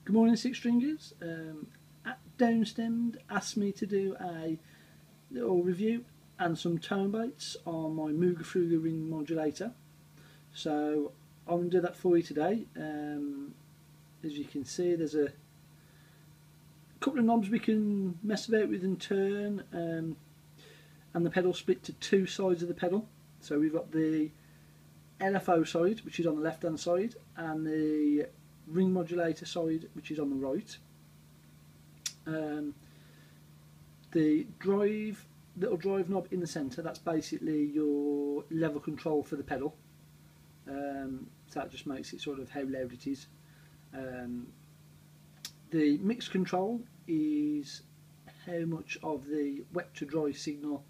Good morning, six stringers. At Downstemmed asked me to do a little review and some tone bites on my Moogerfooger ring modulator. So I'm going to do that for you today. As you can see, there's a couple of knobs we can mess about with and turn, and the pedal split to two sides of the pedal. So we've got the LFO side, which is on the left hand side, and the ring modulator side, which is on the right. The little drive knob in the centre, that's basically your level control for the pedal. So that just makes it sort of how loud it is. The mix control is how much of the wet to dry signal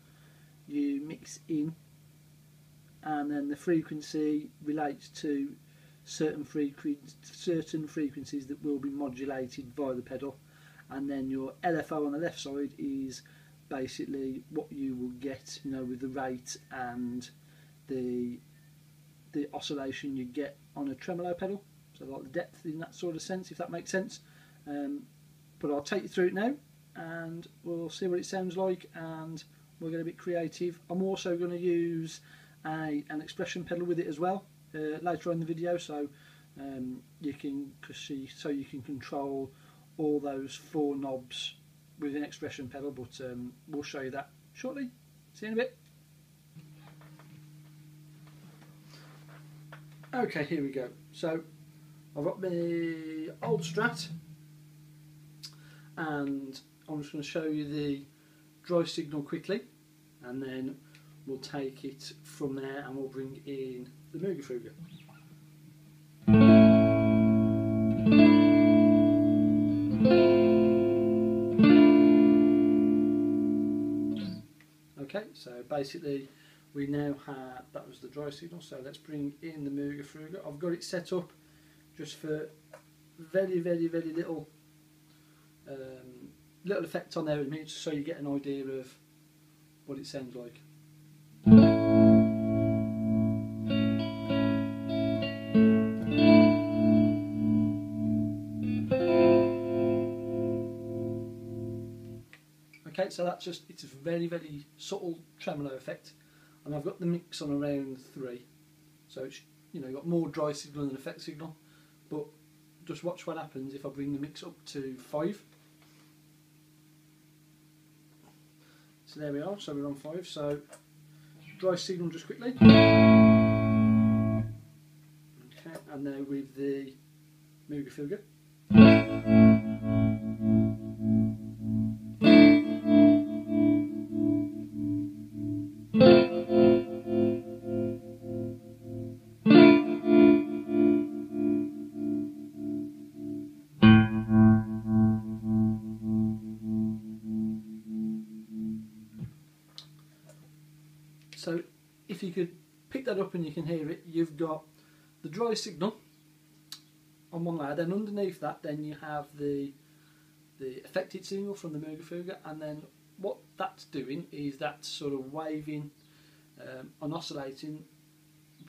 you mix in, and then the frequency relates to certain frequencies that will be modulated via the pedal, and then your LFO on the left side is basically what you will get, with the rate and the oscillation you get on a tremolo pedal. So like the depth in that sort of sense, if that makes sense. But I'll take you through it now, and we'll see what it sounds like, and we'll get a bit creative. I'm also going to use an expression pedal with it as well later on in the video, so you can control all those four knobs with an expression pedal. But we'll show you that shortly. See you in a bit. Okay, here we go. So I've got my old Strat, and I'm just going to show you the dry signal quickly, and then we'll take it from there and we'll bring in the Moogerfooger. Okay, so basically we now have, that was the dry signal, so let's bring in the Moogerfooger. I've got it set up just for very little effect on there in a minute, so you get an idea of what it sounds like. Okay, so that's just, it's a very subtle tremolo effect, and I've got the mix on around 3, so it's, you've got more dry signal than effect signal, but just watch what happens if I bring the mix up to 5. So there we are, so we're on 5, so dry signal just quickly. Okay, and now with the Moogerfooger. So if you could pick that up and you can hear it, you've got the dry signal on one layer, then underneath that then you have the affected signal from the Moogerfooger, and then what that's doing is that's sort of waving and oscillating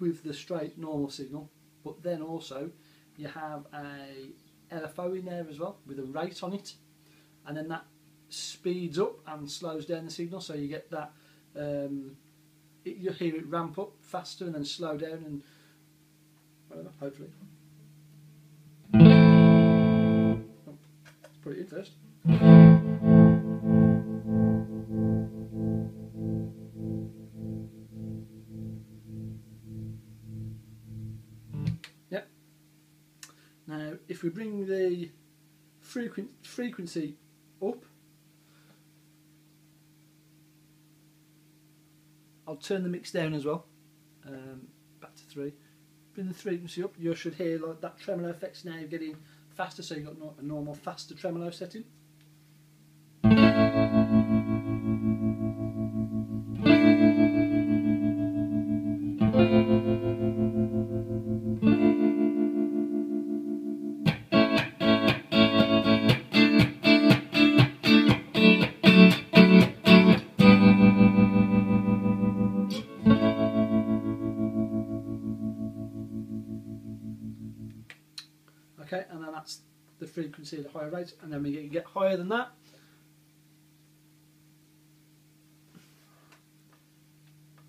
with the straight normal signal, but then also you have a LFO in there as well with a rate on it, and then that speeds up and slows down the signal, so you get that you'll hear it ramp up faster and then slow down, and whatever, hopefully. Oh, let's put it in first. Yep. Now if we bring the frequency up, I'll turn the mix down as well, back to 3. Bring the frequency up, you should hear like that tremolo effect's now getting faster, so you've got a normal faster tremolo setting. Okay, and then that's the frequency at a higher rate, and then we get higher than that.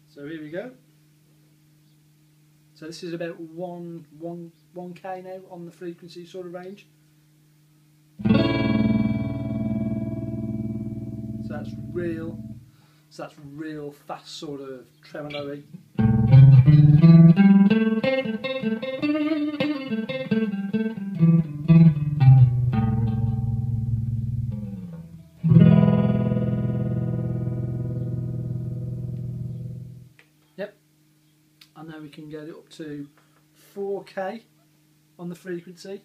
So here we go. So this is about 1K now on the frequency sort of range. So that's real fast sort of tremolo-y. Yep. And then we can get it up to 4K on the frequency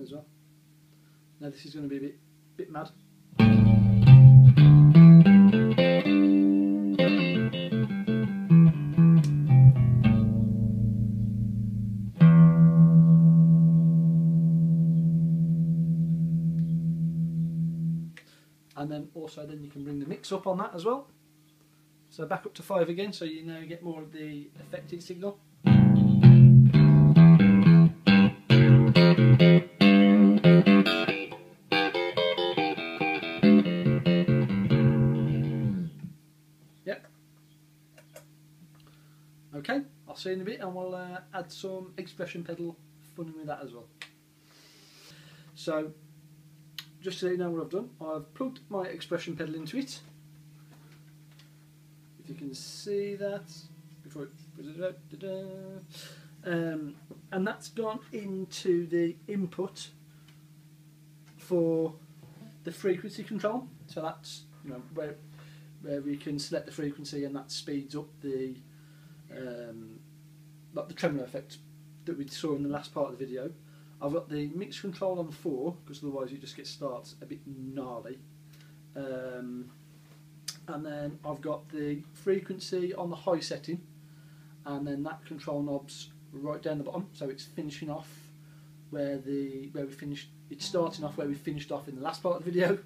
as well. Now this is going to be a bit mad. And then also you can bring the mix up on that as well. So back up to 5 again, so you now get more of the affected signal. Yep. Okay, I'll see you in a bit, and we'll add some expression pedal fun with that as well. So, just to let you know what I've done, I've plugged my expression pedal into it. If you can see that, before it, and that's gone into the input for the frequency control. So that's where we can select the frequency, and that speeds up the like the tremolo effect that we saw in the last part of the video. I've got the mix control on 4, because otherwise it just starts a bit gnarly. And then I've got the frequency on the high setting, and then that control knob's right down the bottom, so it's finishing off where we finished. It's starting off where we finished off in the last part of the video.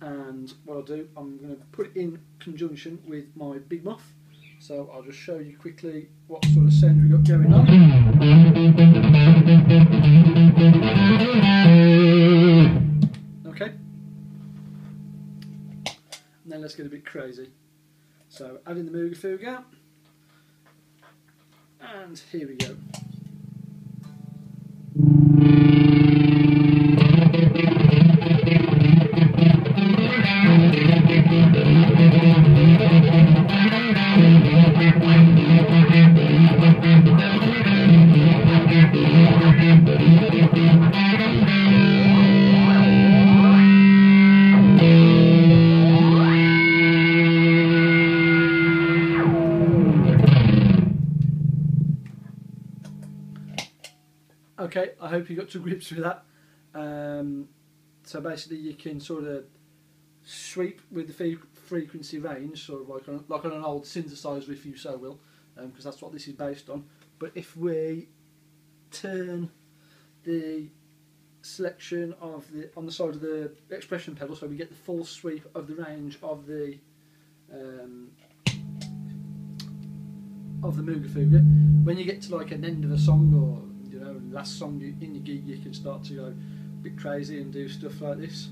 And what I'll do, I'm going to put it in conjunction with my big muff. So I'll just show you quickly what sort of sound we got going on. Okay. And then let's get a bit crazy. So add in the Moogerfooger. And here we go. Okay, I hope you got to grips with that. So basically you can sort of sweep with the frequency range, sort of like on an old synthesizer, if you so will, because that's what this is based on. But if we turn the selection on the side of the expression pedal, so we get the full sweep of the range of the Moogerfooger, when you get to like an end of a song, or last song in your gig, you can start to go a bit crazy and do stuff like this.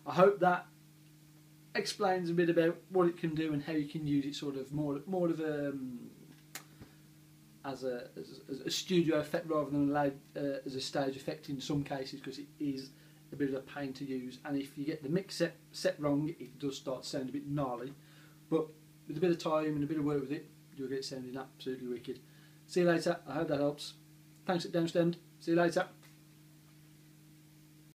I hope that explains a bit about what it can do and how you can use it, sort of more of a as a studio effect rather than as a stage effect in some cases, because it is a bit of a pain to use, and if you get the mix set wrong, it does start to sound a bit gnarly. But with a bit of time and a bit of work with it, you'll get it sounding absolutely wicked. See you later. I hope that helps. Thanks at Downstand. See you later.